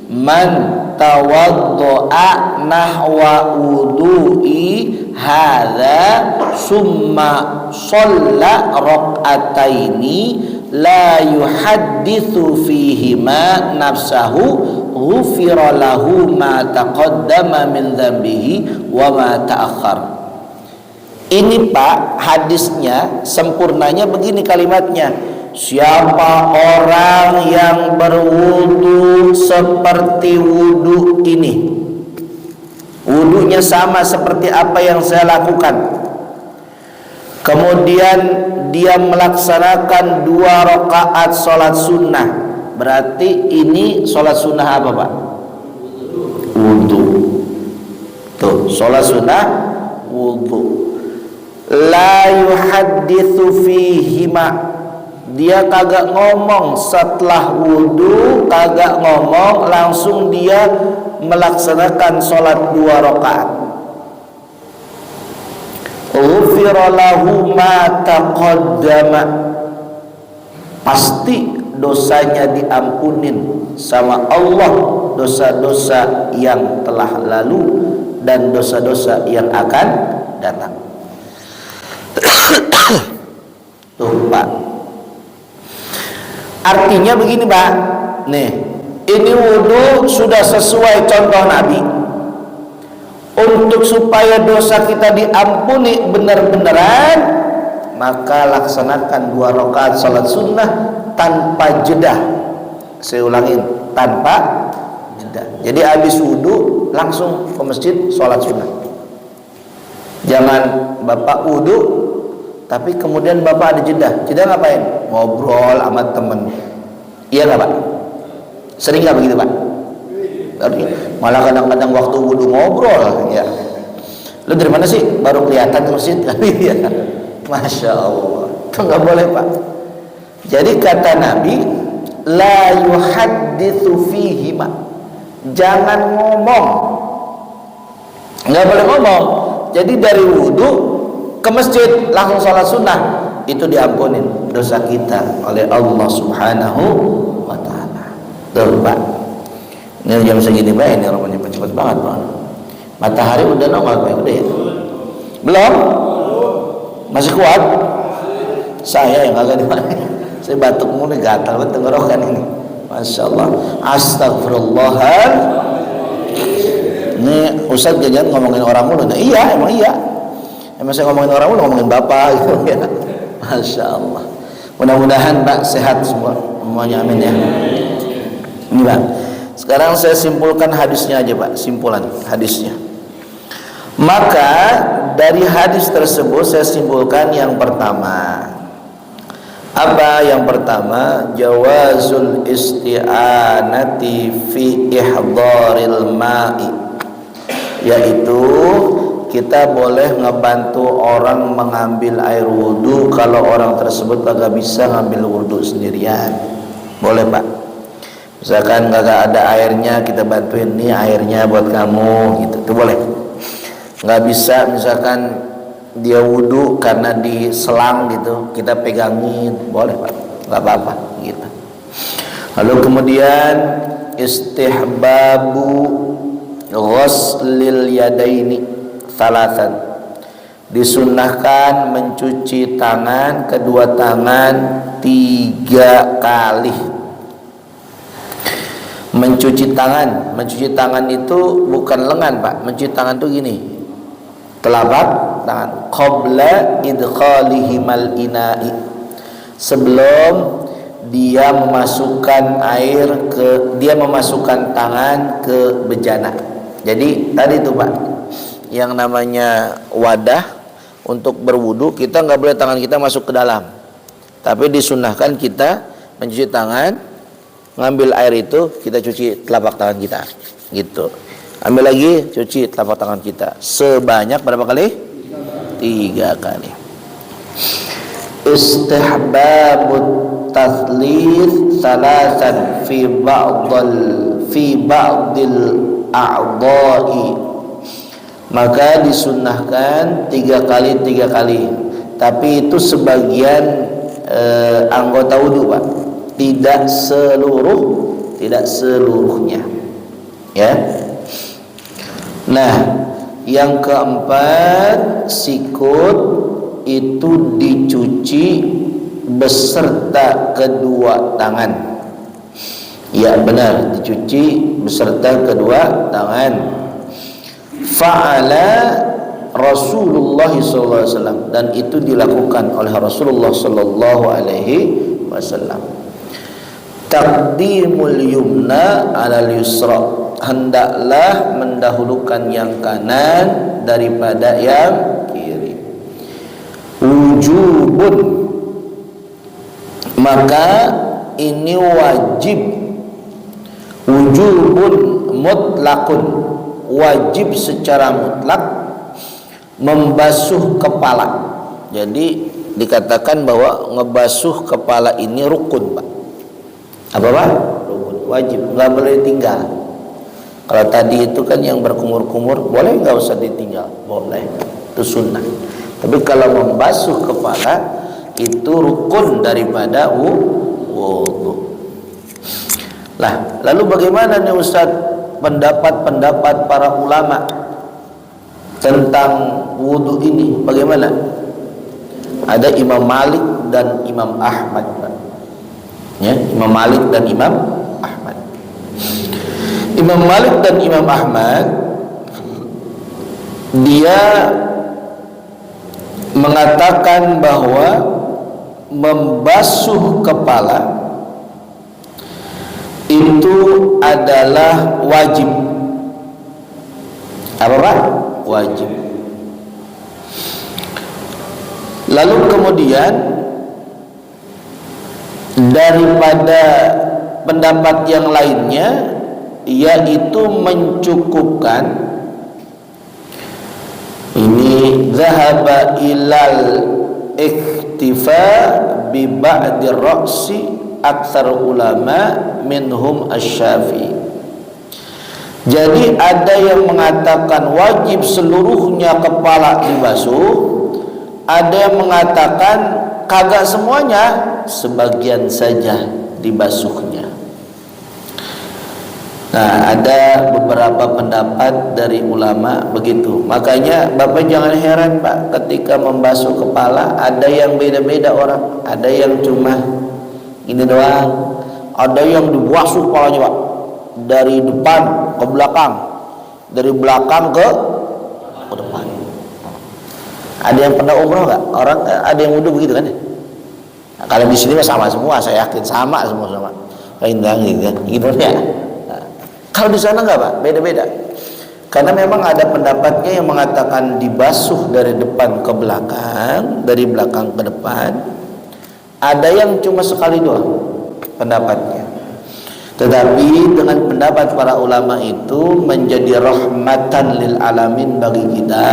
man tawaddo'a nahwa wudu'i hadza summa shalla rak'ataini la yuhadditsu fihima nafsahu ghufira lahu ma taqaddama min dzambihi wa ma ta'akhkhar. Ini Pak hadisnya sempurnanya begini kalimatnya, siapa orang yang berwudu seperti wudu ini, wudunya sama seperti apa yang saya lakukan. Kemudian dia melaksanakan 2 rakaat sholat sunnah. Berarti ini sholat sunnah apa Pak? Wudu. Tuh, sholat sunnah wudu. La yuhadditsu fihima. Dia kagak ngomong setelah wudu, kagak ngomong, langsung dia melaksanakan sholat 2 rakaat. Ghufira lahu ma taqaddama. Pasti dosanya diampunin sama Allah, dosa-dosa yang telah lalu dan dosa-dosa yang akan datang. Tuh Pak, artinya begini Pak, nih ini wudu sudah sesuai contoh Nabi. Untuk supaya dosa kita diampuni benar-benaran, maka laksanakan 2 rakaat salat sunnah tanpa jeda. Saya ulangin, tanpa jeda. Jadi habis wudu langsung ke masjid salat sunnah. Jangan Bapak wudu tapi kemudian Bapak ada jeda. Jeda ngapain? Ngobrol sama temen. Iya nggak Pak? Sering nggak begitu Pak? Malah kadang-kadang waktu wudu ngobrol ya. Lu dari mana sih? Baru kelihatan ke masjid. Iya. Masya Allah. Itu nggak boleh Pak. Jadi kata Nabi, la yuhadditsu fihima. Jangan ngomong. Nggak boleh ngomong. Jadi dari wudu ke masjid langsung sholat sunnah, itu diampunin dosa kita oleh Allah Subhanahu wa Ta'ala. Tuh Pak, ini jam segini Pak, ini rupanya cepat banget Pak. Matahari udah nongol Pak, udah ya? Belum? Masih kuat? Saya yang agak dimana? Saya batuk mulu, gatal banget tenggorokan ini. Masya Allah. Astagfirullahaladzim. Ini Ustaz jangan ngomongin orang mulu. Nah iya, emang iya. Emang saya ngomongin orang mulu, ngomongin Bapak gitu ya. Masya Allah. Mudah-mudahan Pak sehat semuanya, amin ya. Ini Pak, sekarang saya simpulkan hadisnya aja Pak, simpulan hadisnya. Maka dari hadis tersebut saya simpulkan yang pertama. Apa yang pertama? Jawazul isti'anati fi ihdharil ma'i, yaitu kita boleh ngebantu orang mengambil air wudhu kalau orang tersebut kagak bisa ngambil wudhu sendirian. Boleh Pak. Misalkan kagak ada airnya, kita bantuin, nih airnya buat kamu gitu, itu boleh. Nggak bisa misalkan dia wudhu karena di selang gitu, kita pegangin, boleh Pak, nggak apa-apa gitu. Lalu kemudian istihbabu ghuslil yadaini salasan, disunnahkan mencuci tangan, kedua tangan 3 kali. Mencuci tangan itu bukan lengan Pak, mencuci tangan itu gini, telapak tangan, qabla idkhalihimal ina'i, sebelum dia memasukkan tangan ke bejana. Jadi tadi itu Pak, yang namanya wadah untuk berwudu, kita nggak boleh tangan kita masuk ke dalam, tapi disunnahkan kita mencuci tangan, ngambil air itu kita cuci telapak tangan kita gitu, ambil lagi cuci telapak tangan kita sebanyak berapa kali? 3 kali. Istihbabut tathlith salasan fi ba'dil a'dha'i, maka disunnahkan 3 kali, tapi itu sebagian anggota wudu Pak, tidak seluruhnya ya. Nah yang keempat, sikut itu dicuci beserta kedua tangan. Ya benar, dicuci beserta kedua tangan. Fa'ala Rasulullah SAW, dan itu dilakukan oleh Rasulullah SAW. Taqdimul yumna alal yusra, hendaklah mendahulukan yang kanan daripada yang kiri. Wujubun, maka ini wajib. Wujubun mutlakun, wajib secara mutlak membasuh kepala. Jadi dikatakan bahwa ngebasuh kepala ini rukun, Pak. Apa, Pak? Rukun, wajib, nggak boleh tinggal. Kalau tadi itu kan yang berkumur-kumur, boleh nggak usah ditinggal, boleh, itu sunnah. Tapi kalau membasuh kepala itu rukun daripada wudu. Lah, lalu bagaimana nih Ustaz pendapat-pendapat para ulama tentang wudu ini? Bagaimana? Ada Imam Malik dan Imam Ahmad, Pak. Ya, Imam Malik dan Imam Ahmad. Imam Malik dan Imam Ahmad, dia mengatakan bahwa membasuh kepala itu adalah wajib. Apa, Pak? Wajib. Lalu kemudian daripada pendapat yang lainnya, yaitu mencukupkan, ini zahaba ilal iktifa bi ba'di ra'si aktsar ulama minhum asy-Syafi'i. Jadi ada yang mengatakan wajib seluruhnya kepala dibasuh, ada yang mengatakan kagak semuanya, sebagian saja dibasuhnya. Nah, ada beberapa pendapat dari ulama begitu. Makanya Bapak jangan heran, Pak, ketika membasuh kepala ada yang beda-beda orang. Ada yang cuma ini doang, ada yang dibasuh kepalanya, Pak, dari depan ke belakang, dari belakang ke depan. Ada yang pernah umroh nggak? Orang ada yang wudu begitu kan? Nah, kalau di sini sama semua, saya yakin sama semua. Kayak gitu ya. Kalau di sana enggak, Pak, beda-beda. Karena memang ada pendapatnya yang mengatakan dibasuh dari depan ke belakang, dari belakang ke depan. Ada yang cuma sekali doang pendapatnya. Tetapi dengan pendapat para ulama itu menjadi rahmatan lil alamin bagi kita.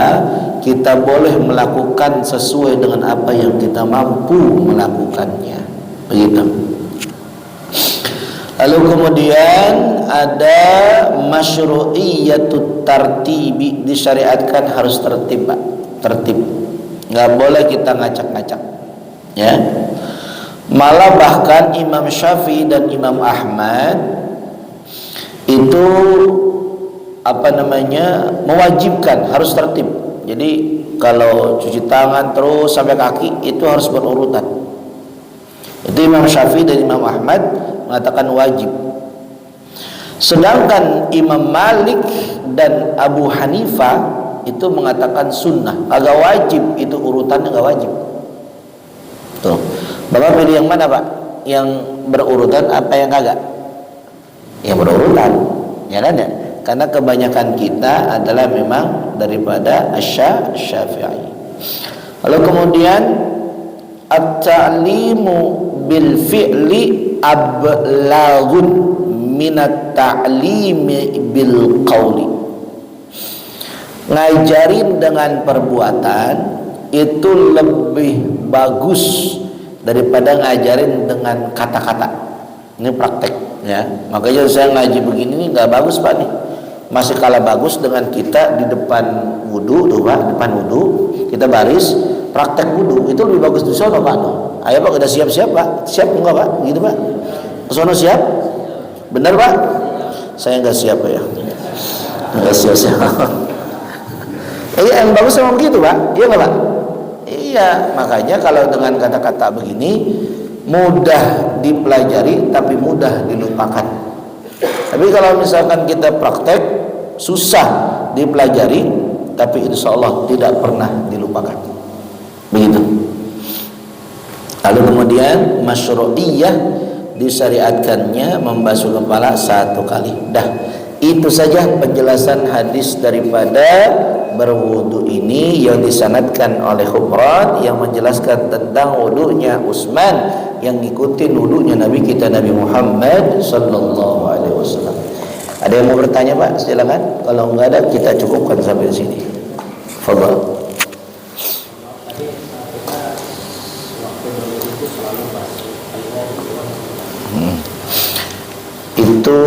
Kita boleh melakukan sesuai dengan apa yang kita mampu melakukannya. Begitu. Lalu kemudian ada masyru'iyatut tartibi, disyariatkan harus tertib, Pak. Tertib. Enggak boleh kita ngacak-ngacak. Ya. Malah bahkan Imam Syafi'i dan Imam Ahmad itu mewajibkan harus tertib. Jadi kalau cuci tangan terus sampai kaki itu harus berurutan. Itu Imam Syafi'i dan Imam Ahmad mengatakan wajib. Sedangkan Imam Malik dan Abu Hanifah itu mengatakan sunnah, agak wajib, itu urutannya agak wajib. Tuh, Bapak pilih yang mana, Pak? Yang berurutan apa yang kagak? Yang berurutan, ya kan ya? Karena kebanyakan kita adalah memang daripada Asy-Syafi'i. Lalu kemudian at-ta'limu bil fi'li ablaghun minat ta'limi bil qawli. Ngajarin dengan perbuatan itu lebih bagus daripada ngajarin dengan kata-kata. Ini praktek ya. Makanya saya ngaji begini nih nggak bagus, Pak, nih. Masih kalah bagus dengan kita di depan wudu, tuh, Pak, depan wudu kita baris praktek wudu, itu lebih bagus di sono, Pak. Ayo, Pak, udah siap-siap, Pak? Siap enggak, Pak? Gitu, Pak? Kesono siap? Benar, Pak? Saya enggak siap, ya. Enggak siap-siap. Yang bagus memang begitu, Pak. Iya enggak, Pak? Iya, makanya kalau dengan kata-kata begini mudah dipelajari tapi mudah dilupakan. Tapi kalau misalkan kita praktek susah dipelajari tapi insyaallah tidak pernah dilupakan. Begitu. Lalu kemudian masyru'iyah, disyariatkannya membasuh kepala 1 kali. Dah, Itu saja penjelasan hadis daripada berwudu ini yang disanadkan oleh Humran, yang menjelaskan tentang wudunya Utsman yang ngikutin wudunya Nabi kita Nabi Muhammad sallallahu alaihi wasallam. Ada yang mau bertanya, Pak? Silakan. Kalau enggak ada, kita cukupkan sampai di sini. Fadhal. Itu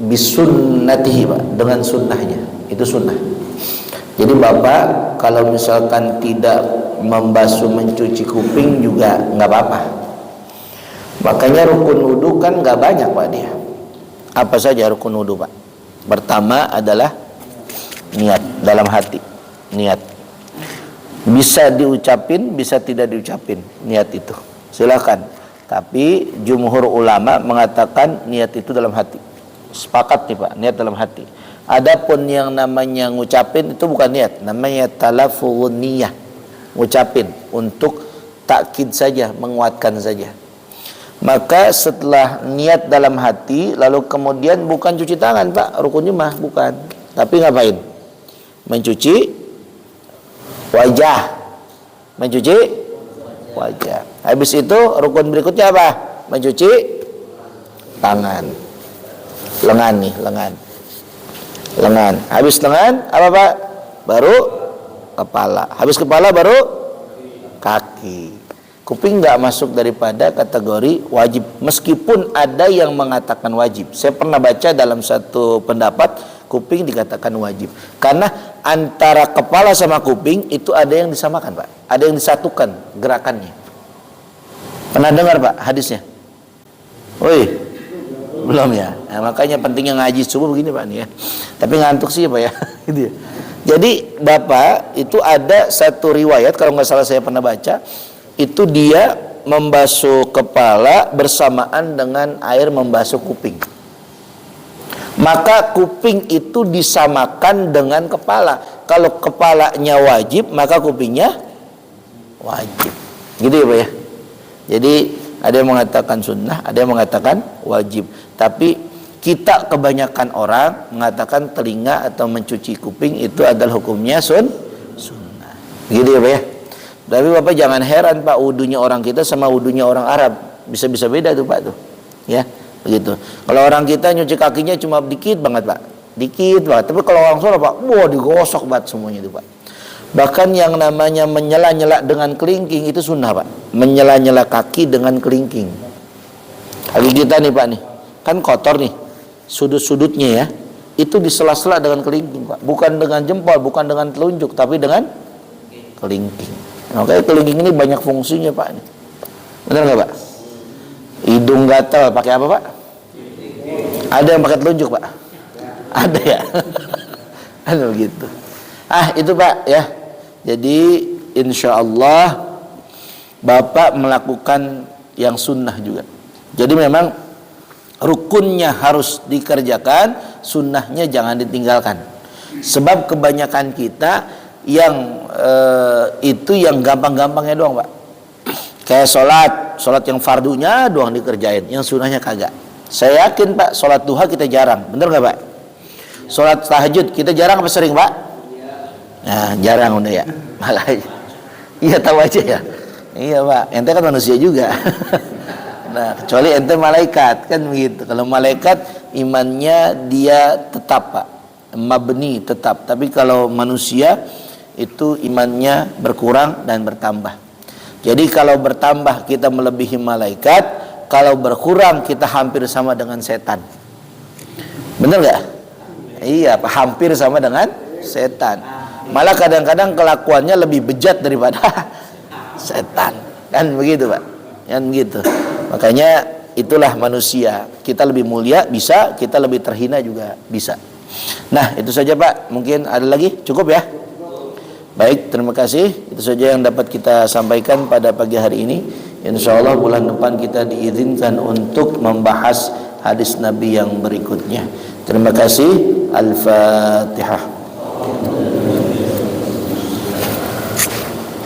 bisunnatihi, Pak, dengan sunnahnya. Itu sunnah. Jadi Bapak kalau misalkan tidak membasuh mencuci kuping juga nggak apa-apa. Makanya rukun wudu kan nggak banyak, Pak, dia. Apa saja rukun wudu, Pak? Pertama adalah niat dalam hati. Niat. Bisa diucapin, bisa tidak diucapin niat itu. Silakan. Tapi jumhur ulama mengatakan niat itu dalam hati. Sepakat nih, Pak, niat dalam hati. Adapun yang namanya ngucapin itu bukan niat, namanya talaffuzun niyah. Ngucapin untuk takkid saja, menguatkan saja. Maka setelah niat dalam hati, lalu kemudian bukan cuci tangan, Pak, rukunnya mah bukan. Tapi ngapain? Mencuci wajah. Mencuci wajah. Habis itu rukun berikutnya apa? Mencuci tangan. Lengan nih, lengan. Habis lengan apa, Pak? Baru kepala. Habis kepala baru kaki. Kuping nggak masuk daripada kategori wajib, meskipun ada yang mengatakan wajib. Saya pernah baca dalam satu pendapat kuping dikatakan wajib, karena antara kepala sama kuping itu ada yang disamakan, Pak. Ada yang disatukan gerakannya. Pernah dengar, Pak, hadisnya? Woi, belum ya? Nah, makanya pentingnya ngaji subuh begini, Pak, nih ya. Tapi ngantuk sih, Pak, ya. Gitu ya. Jadi Bapak itu ada satu riwayat, kalau nggak salah saya pernah baca, itu dia membasuh kepala bersamaan dengan air membasuh kuping. Maka kuping itu disamakan dengan kepala. Kalau kepalanya wajib, maka kupingnya wajib. Gitu ya, Pak, ya. Jadi ada yang mengatakan sunnah, ada yang mengatakan wajib. Tapi kita kebanyakan orang mengatakan telinga atau mencuci kuping itu adalah hukumnya sunnah. Gitu ya, Pak, ya. Tapi Bapak jangan heran, Pak, wudunya orang kita sama wudunya orang Arab bisa-bisa beda tuh, Pak, tuh. Ya, begitu. Kalau orang kita nyuci kakinya cuma dikit banget, Pak. Dikit banget. Tapi kalau orang Solo, Pak, wah, digosok banget semuanya itu, Pak. Bahkan yang namanya menyela-nyela dengan kelingking itu sunnah, Pak. Menyela-nyela kaki dengan kelingking. Kaki kita nih, Pak, nih. Kan kotor nih. Sudut-sudutnya ya. Itu disela-sela dengan kelingking, Pak. Bukan dengan jempol, bukan dengan telunjuk, tapi dengan kelingking. Oke, kelingking ini banyak fungsinya, Pak. Benar nggak, Pak? Hidung gatal pakai apa, Pak? Ada yang pakai telunjuk, Pak? Ada ya? Ada begitu. Itu, Pak, ya. Jadi insya Allah Bapak melakukan yang sunnah juga. Jadi memang rukunnya harus dikerjakan, sunnahnya jangan ditinggalkan. Sebab kebanyakan kita yang itu yang gampang-gampangnya doang, Pak. Kayak sholat yang fardunya doang dikerjain, yang sunnahnya kagak. Saya yakin, Pak, sholat duha kita jarang, bener nggak, Pak? Sholat tahajud kita jarang apa sering, Pak? Nah, jarang udah ya. Makanya, iya tahu aja ya. Iya, Pak, ente kan manusia juga. Nah, kecuali ente malaikat kan begitu. Kalau malaikat imannya dia tetap, Pak, mabni tetap. Tapi kalau manusia itu imannya berkurang dan bertambah. Jadi kalau bertambah kita melebihi malaikat, kalau berkurang kita hampir sama dengan setan. Bener nggak? Iya, Pak, hampir sama dengan setan. Malah kadang-kadang kelakuannya lebih bejat daripada setan. Kan begitu, Pak? Kan begitu. Makanya itulah manusia. Kita lebih mulia bisa, kita lebih terhina juga bisa. Nah, itu saja, Pak. Mungkin ada lagi? Cukup ya? Baik, terima kasih. Itu saja yang dapat kita sampaikan pada pagi hari ini. Insya Allah bulan depan kita diizinkan untuk membahas hadis Nabi yang berikutnya. Terima kasih. Al-Fatihah.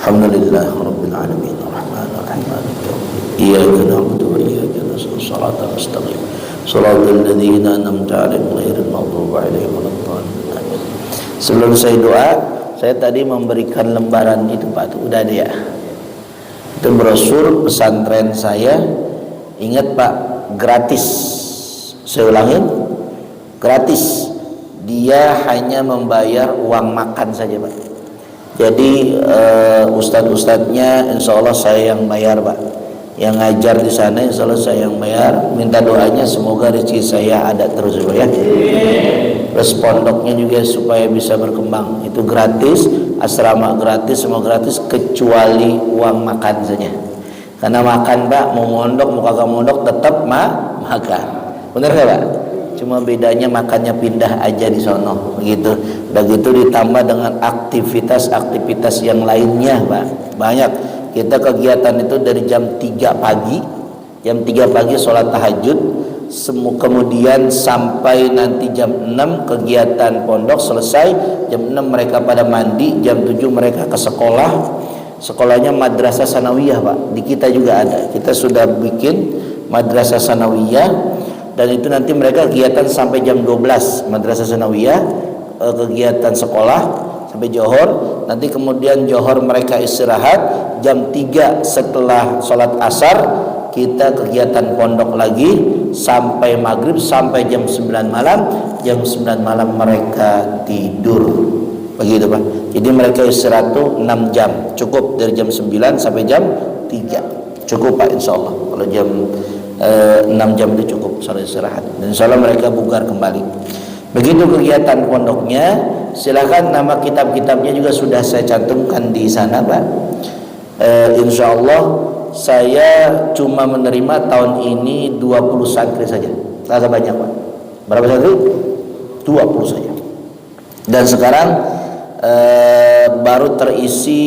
Alhamdulillah Rabbil Alamin. Ar-Rahman Iyyaka na'budu wa iyyaka nasta'in. Shiratal mustaqim. Shiratal ladzina an'amta 'alaihim ghairil alaihim waladdallin. Amin. Sebelum saya doa, saya tadi memberikan lembaran itu Pak, itu udah ada ya. Itu brosur pesantren saya. Ingat Pak, gratis. Saya ulangin, gratis. Dia hanya membayar uang makan saja Pak. Jadi ustadz-ustadznya insya Allah saya yang bayar Pak. Yang ngajar di sana insya Allah saya yang bayar. Minta doanya semoga rezeki saya ada terus Pak ya. Terus pondoknya juga supaya bisa berkembang. Itu gratis, asrama gratis, semua gratis kecuali uang makan saja. Karena makan Pak, mau mondok mau kagak mondok tetap makan. Bener gak Pak? Cuma bedanya makannya pindah aja di sono begitu. Begitu ditambah dengan aktivitas-aktivitas yang lainnya Pak. Banyak. Kita kegiatan itu dari jam 3 pagi. Jam 3 pagi sholat tahajud. Kemudian sampai nanti jam 6 kegiatan pondok selesai. Jam 6 mereka pada mandi. Jam 7 mereka ke sekolah. Sekolahnya madrasah sanawiyah Pak. Di kita juga ada. Kita sudah bikin madrasah sanawiyah. Dan itu nanti mereka kegiatan sampai jam 12 madrasah sanawiyah, kegiatan sekolah sampai Johor. Nanti kemudian Johor mereka istirahat. Jam 3 setelah sholat asar kita kegiatan pondok lagi sampai maghrib, sampai jam 9 malam. Jam 9 malam mereka tidur. Begitu Pak. Jadi mereka istirahat tuh 6 jam. Cukup dari jam 9 sampai jam 3. Cukup Pak insya Allah. Kalau jam 6 jam itu cukup soal istirahat. Dan insya Allah mereka bugar kembali. Begitu kegiatan pondoknya. Silakan nama kitab-kitabnya juga sudah saya cantumkan di sana Pak. Insya Allah saya cuma menerima tahun ini 20 santri saja. Agak banyak Pak. Berapa santri? 20 saja. Dan sekarang baru terisi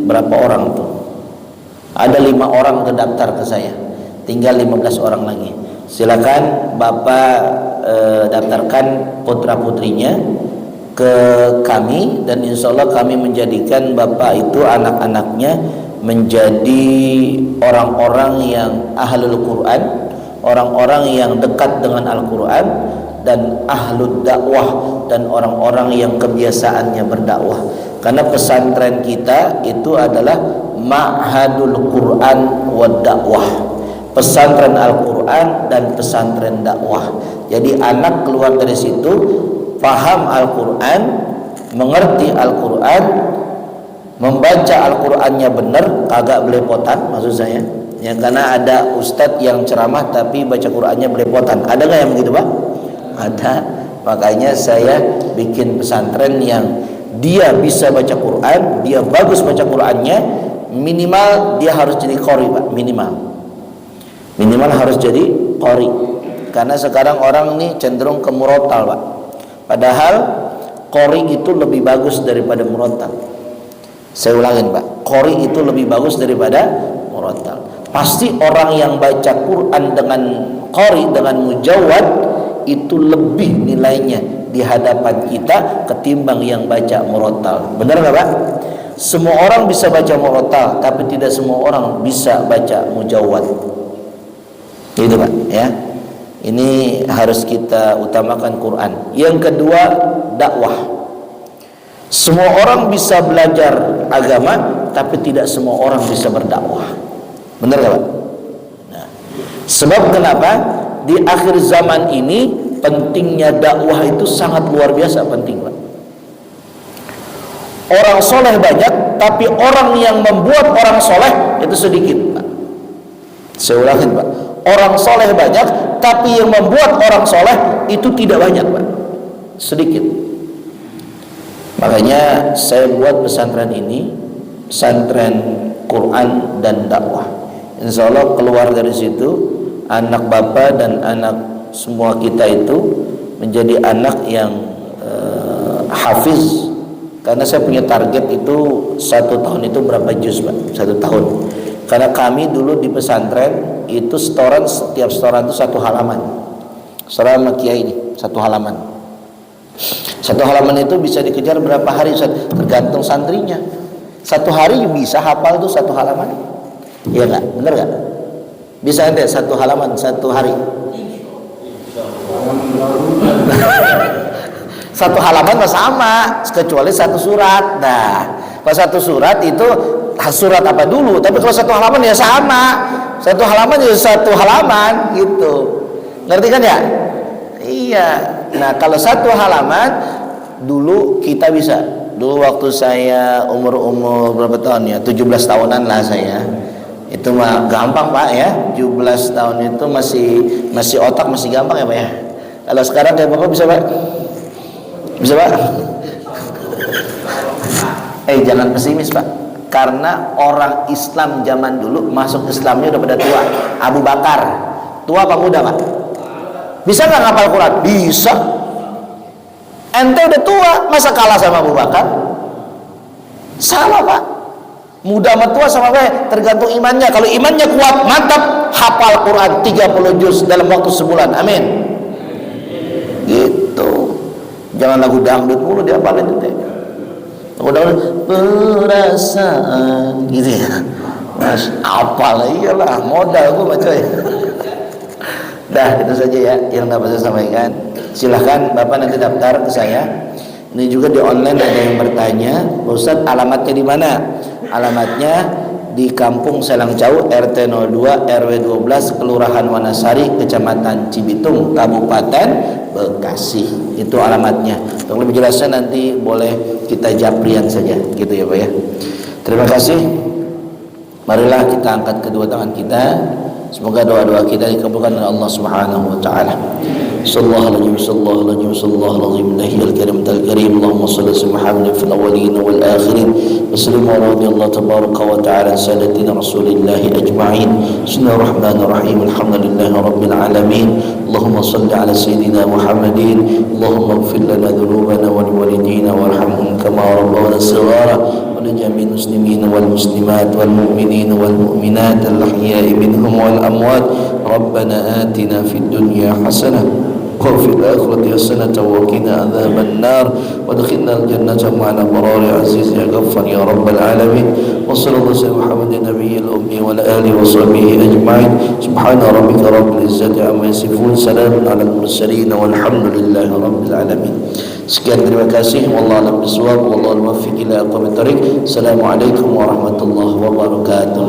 berapa orang tuh? Ada 5 orang terdaftar ke saya. Tinggal 15 orang lagi. Silakan Bapak daftarkan putra putrinya ke kami. Dan insya Allah kami menjadikan Bapak itu anak-anaknya menjadi orang-orang yang ahlul Quran, orang-orang yang dekat dengan Al-Quran, dan ahlul dakwah, dan orang-orang yang kebiasaannya berdakwah. Karena pesantren kita itu adalah ma'hadul Quran wa dakwah, pesantren Al-Quran dan pesantren dakwah. Jadi anak keluar dari situ paham Al-Quran, mengerti Al-Quran, membaca Al-Qurannya benar, kagak belepotan maksud saya ya. Karena ada ustadz yang ceramah tapi baca Qurannya belepotan. Ada nggak yang begitu Pak? Ada. Makanya saya bikin pesantren yang dia bisa baca Quran, dia bagus baca Qurannya, minimal dia harus jadi qori Pak, minimal harus jadi qori. Karena sekarang orang ini cenderung ke murotal Pak. Padahal qori itu lebih bagus daripada murotal. Saya ulangin Pak, qori itu lebih bagus daripada murotal. Pasti orang yang baca Quran dengan qori, dengan mujawad, itu lebih nilainya di hadapan kita ketimbang yang baca murotal. Benar nggak Pak? Semua orang bisa baca murotal, tapi tidak semua orang bisa baca mujawad. Gitu Pak ya. Ini harus kita utamakan Quran. Yang kedua, dakwah. Semua orang bisa belajar agama, tapi tidak semua orang bisa berdakwah. Benar gak Pak? Nah, sebab kenapa? Di akhir zaman ini pentingnya dakwah itu sangat luar biasa penting Pak. Orang soleh banyak, tapi orang yang membuat orang soleh itu sedikit Pak. Saya ulangin Pak, orang soleh banyak, tapi yang membuat orang soleh itu tidak banyak Pak, sedikit. Makanya saya buat pesantren ini, pesantren Quran dan dakwah. Insya Allah keluar dari situ anak bapak dan anak semua kita itu menjadi anak yang hafiz. Karena saya punya target itu 1 tahun itu berapa juz Pak? 1 tahun. Karena kami dulu di pesantren itu setoran, setiap setoran itu 1 halaman. Setoran sama kiai ini 1 halaman. 1 halaman itu bisa dikejar berapa hari? Tergantung santrinya. 1 hari bisa hafal tuh 1 halaman. Iya nggak? Bener nggak? Bisa ente 1 halaman 1 hari. satu halaman mah sama, kecuali satu surat. Nah, kalau satu surat itu surat apa dulu, tapi kalau satu halaman ya sama, satu halaman ya satu halaman gitu. Ngerti kan ya? Iya. Nah, kalau satu halaman dulu kita bisa. Dulu waktu saya umur berapa tahun ya? 17 tahunan lah saya. Itu mah gampang Pak ya. 17 tahun itu masih otak masih gampang ya Pak ya. Kalau sekarang kayak Bapak bisa Pak? Bisa Pak? Jangan pesimis Pak. Karena orang Islam zaman dulu masuk Islamnya udah pada tua. Abu Bakar tua apa muda Pak? Bisa nggak ngapal Quran? Bisa. Ente udah tua, masa kalah sama Abu Bakar? Salah Pak. Muda sama tua sama baik, tergantung imannya. Kalau imannya kuat, mantap, hafal Quran 30 juz dalam waktu sebulan. Amin. Gitu. Jangan lagu dangdut mulu dihafalin itu. Lagu dangdut perasaan gitu ya. Mas, hafal iyalah, modal gua baca ya. Dah, itu saja ya yang dapat saya sampaikan. Silahkan Bapak nanti daftar ke saya. Ini juga di online ada yang bertanya, Ustaz alamatnya di mana? Alamatnya di Kampung Selangcau RT 02 RW 12 Kelurahan Wanasari Kecamatan Cibitung Kabupaten Bekasi. Itu alamatnya. Untuk lebih jelasnya nanti boleh kita japrian saja gitu ya Pak ya. Terima kasih. Marilah kita angkat kedua tangan kita. Semoga doa-doa kita dikabulkan oleh Allah Subhanahu wa taala. Sallallahu alaihi wasallam nahiyal karim al-karim Allahumma shalli ala Muhammad fil awwalin wal akhirin wa sallim ala Allah tabaraka wa ta'ala sadatina rasulillah ajma'in. Bismillahirrahmanirrahim. Alhamdulillahi rabbil alamin. Allahumma shalli ala sayyidina Muhammadin. Allahumma ighfir lana dhunubana wa liwalidina warhamhum kama rabbawna shighara. ولجميع المسلمين والمسلمات والمؤمنين والمؤمنات الأحياء منهم والأموات ربنا آتنا في الدنيا حسنة وفي الآخرة حسنة وقنا عذاب النار وادخلنا الجنة مع الأبرار عزيز يا غفار يا رب العالمين وصلى الله على محمد النبي الأمي وعلى آله وصحبه أجمعين سبحان ربك رب العزة عما يصفون سلام على المرسلين والحمد لله رب العالمين. Sekian, terima kasih. Wallahu a'lam bishawab. Wallahu muwaffiq ila aqwamit thoriq. Assalamualaikum warahmatullahi wabarakatuh.